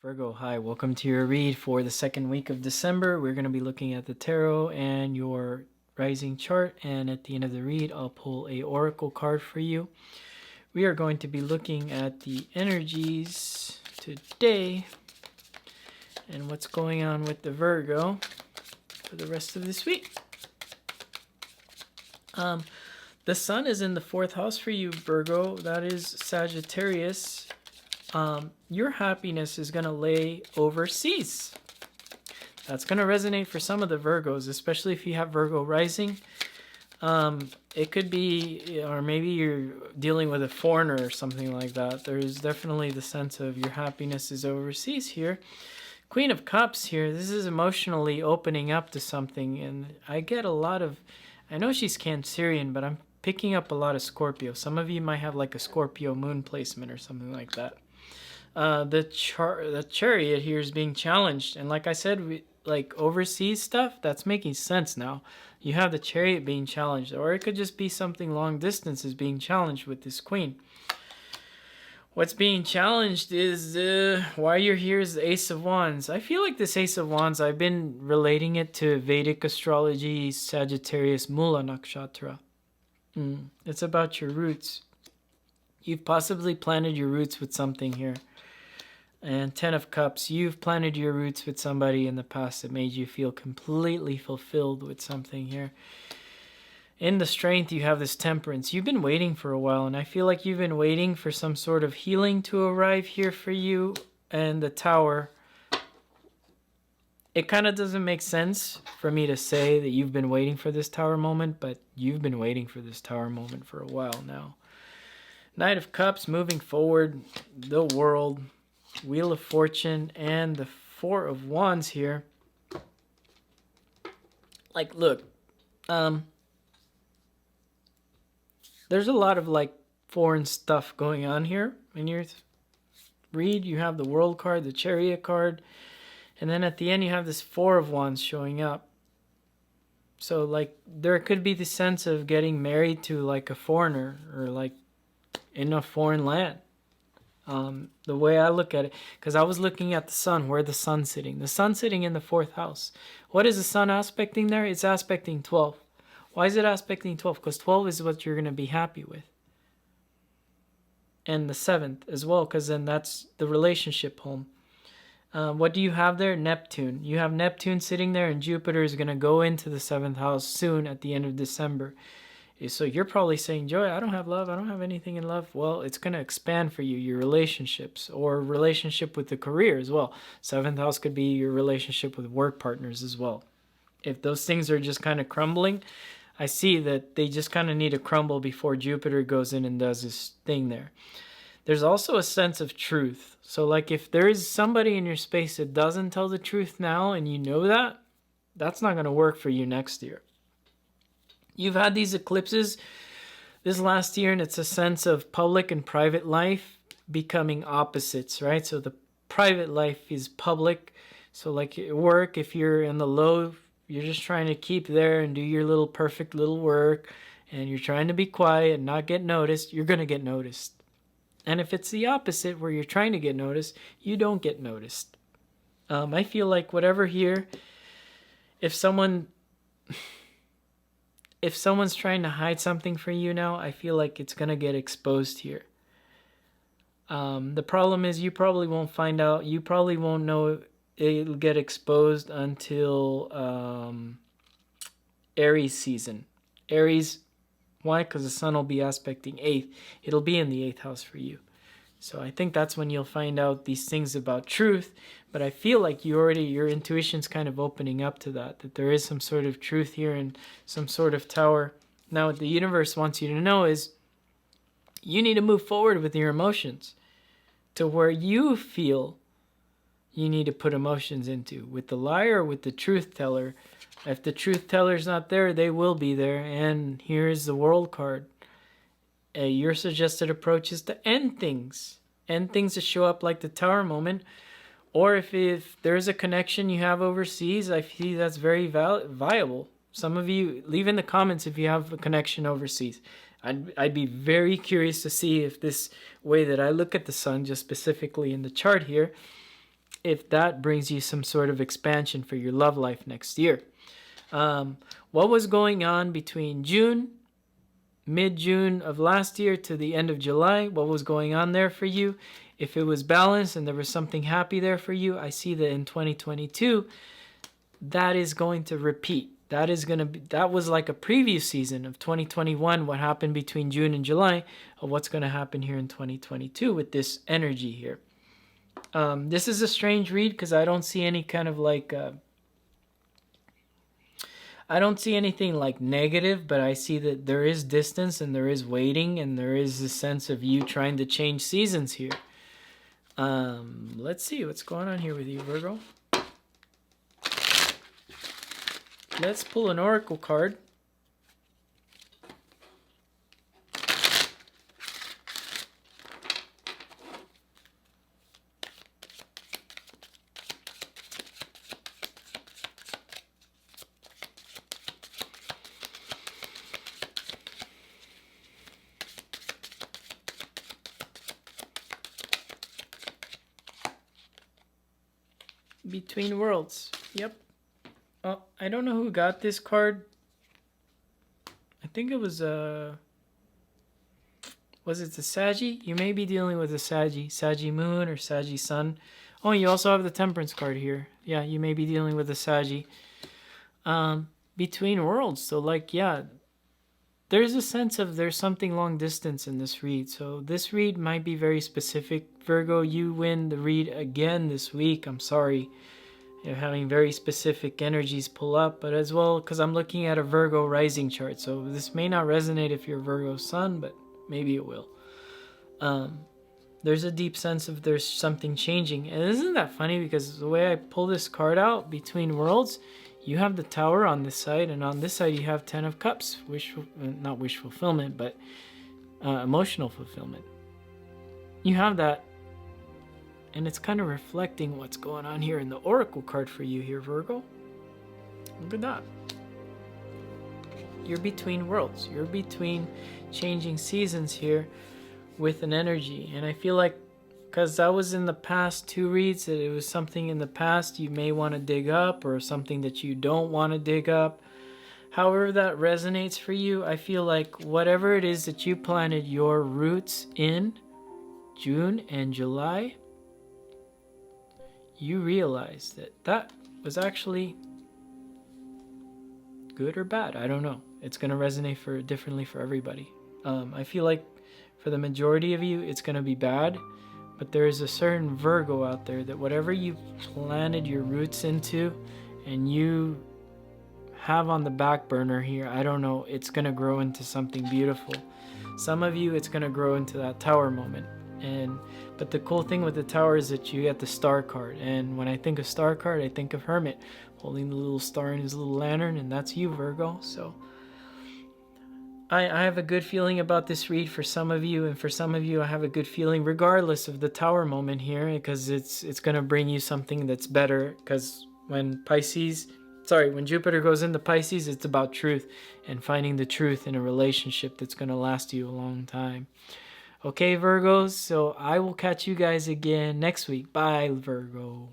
Virgo, hi, welcome to your read for the second week of December. We're going to be looking at the tarot and your rising chart, and at the end of the read, I'll pull a oracle card for you. We are going to be looking at the energies today and what's going on with the Virgo for the rest of this week. The sun is in the fourth house for you, Virgo. That is Sagittarius. Your happiness is going to lay overseas. That's going to resonate for some of the Virgos, especially if you have Virgo rising. It could be, or maybe you're dealing with a foreigner or something like that. There's definitely the sense of your happiness is overseas here. Queen of Cups here. This is emotionally opening up to something, and I get a lot of, I know she's Cancerian, but I'm picking up a lot of Scorpio. Some of you might have like a Scorpio moon placement or something like that. The chariot here is being challenged, and like I said, like overseas stuff, that's making sense now. You have the chariot being challenged, or it could just be something long distance is being challenged with this queen. What's being challenged is why you're here is the Ace of Wands. I feel like this Ace of Wands, I've been relating it to Vedic astrology, Sagittarius Mula Nakshatra. It's about your roots. You've possibly planted your roots with something here. And Ten of Cups, you've planted your roots with somebody in the past that made you feel completely fulfilled with something here. In the Strength, you have this Temperance. You've been waiting for a while, and I feel like you've been waiting for some sort of healing to arrive here for you. And the Tower, it kind of doesn't make sense for me to say that you've been waiting for this Tower moment, but you've been waiting for this Tower moment for a while now. Knight of Cups, moving forward, the World, Wheel of Fortune, and the Four of Wands here. Like, look, there's a lot of like foreign stuff going on here. In your read, you have the World card, the Chariot card, and then at the end you have this Four of Wands showing up. So like there could be the sense of getting married to like a foreigner, or like in a foreign land. The way I look at it, because I was looking at the sun, where the sun's sitting. The sun's sitting in the fourth house. What is the sun aspecting there? It's aspecting 12. Why is it aspecting 12? Because 12 is what you're going to be happy with. And the seventh as well, because then that's the relationship home. What do you have there? Neptune. You have Neptune sitting there, and Jupiter is going to go into the seventh house soon at the end of December. So you're probably saying, Joy, I don't have love. I don't have anything in love. Well, it's going to expand for you, your relationships, or relationship with the career as well. Seventh house could be your relationship with work partners as well. If those things are just kind of crumbling, I see that they just kind of need to crumble before Jupiter goes in and does his thing there. There's also a sense of truth. So like if there is somebody in your space that doesn't tell the truth now, and you know that, that's not going to work for you next year. You've had these eclipses this last year, and it's a sense of public and private life becoming opposites, right? So the private life is public. So like at work, if you're in the low, you're just trying to keep there and do your little perfect little work, and you're trying to be quiet and not get noticed, you're going to get noticed. And if it's the opposite, where you're trying to get noticed, you don't get noticed. I feel like whatever here, if someone's trying to hide something from you now, I feel like it's going to get exposed here. The problem is you probably won't find out. You probably won't know it'll get exposed until Aries season. Aries, why? Because the sun will be aspecting 8th. It'll be in the 8th house for you. So I think that's when you'll find out these things about truth. But I feel like your intuition's kind of opening up to that there is some sort of truth here and some sort of tower. Now what the universe wants you to know is you need to move forward with your emotions to where you feel you need to put emotions into. With the liar or with the truth teller. If the truth teller's not there, they will be there. And here's the World card. Your suggested approach is to end things. End things to show up like the Tower moment. Or if there's a connection you have overseas, I feel that's very viable. Some of you, leave in the comments if you have a connection overseas. I'd be very curious to see if this way that I look at the sun, just specifically in the chart here, if that brings you some sort of expansion for your love life next year. What was going on between mid-June of last year to the end of July? What was going on there for you? If it was balanced and there was something happy there for you, I see that in 2022, that is going to repeat. That was like a preview season of 2021, what happened between June and July, of what's going to happen here in 2022 with this energy here. This is a strange read because I don't see any kind of like, I don't see anything like negative, but I see that there is distance and there is waiting and there is a sense of you trying to change seasons here. Let's see what's going on here with you, Virgo. Let's pull an oracle card. Between Worlds. Yep. Oh, I don't know who got this card. I think it was it the Saggy? You may be dealing with a Saggy Moon or Saggy Sun. Oh, you also have the Temperance card here. Yeah, you may be dealing with a Saggy. Between Worlds. So like, yeah, there's a sense of there's something long distance in this read. So this read might be very specific. Virgo, you win the read again this week. I'm sorry. You're having very specific energies pull up, but as well, because I'm looking at a Virgo rising chart. So this may not resonate if you're Virgo sun, but maybe it will. There's a deep sense of there's something changing. And isn't that funny? Because the way I pull this card out, Between Worlds, you have the Tower on this side, and on this side you have Ten of Cups. Not wish fulfillment, but emotional fulfillment. You have that, and it's kind of reflecting what's going on here in the Oracle card for you here, Virgo. Look at that. You're between worlds. You're between changing seasons here with an energy. And I feel like, because that was in the past two reads, that it was something in the past you may want to dig up, or something that you don't want to dig up. However that resonates for you, I feel like whatever it is that you planted your roots in June and July, you realize that that was actually good or bad. I don't know. It's going to resonate differently for everybody. I feel like for the majority of you, it's going to be bad. But there is a certain Virgo out there that whatever you planted your roots into and you have on the back burner here, I don't know, it's going to grow into something beautiful. Some of you, it's going to grow into that Tower moment. But the cool thing with the Tower is that you get the Star card. And when I think of Star card, I think of Hermit holding the little star in his little lantern, and that's you, Virgo. So I have a good feeling about this read for some of you, and for some of you I have a good feeling regardless of the Tower moment here, because it's going to bring you something that's better. Because when Jupiter goes into Pisces, it's about truth and finding the truth in a relationship that's going to last you a long time. Okay, Virgos, so I will catch you guys again next week. Bye, Virgo.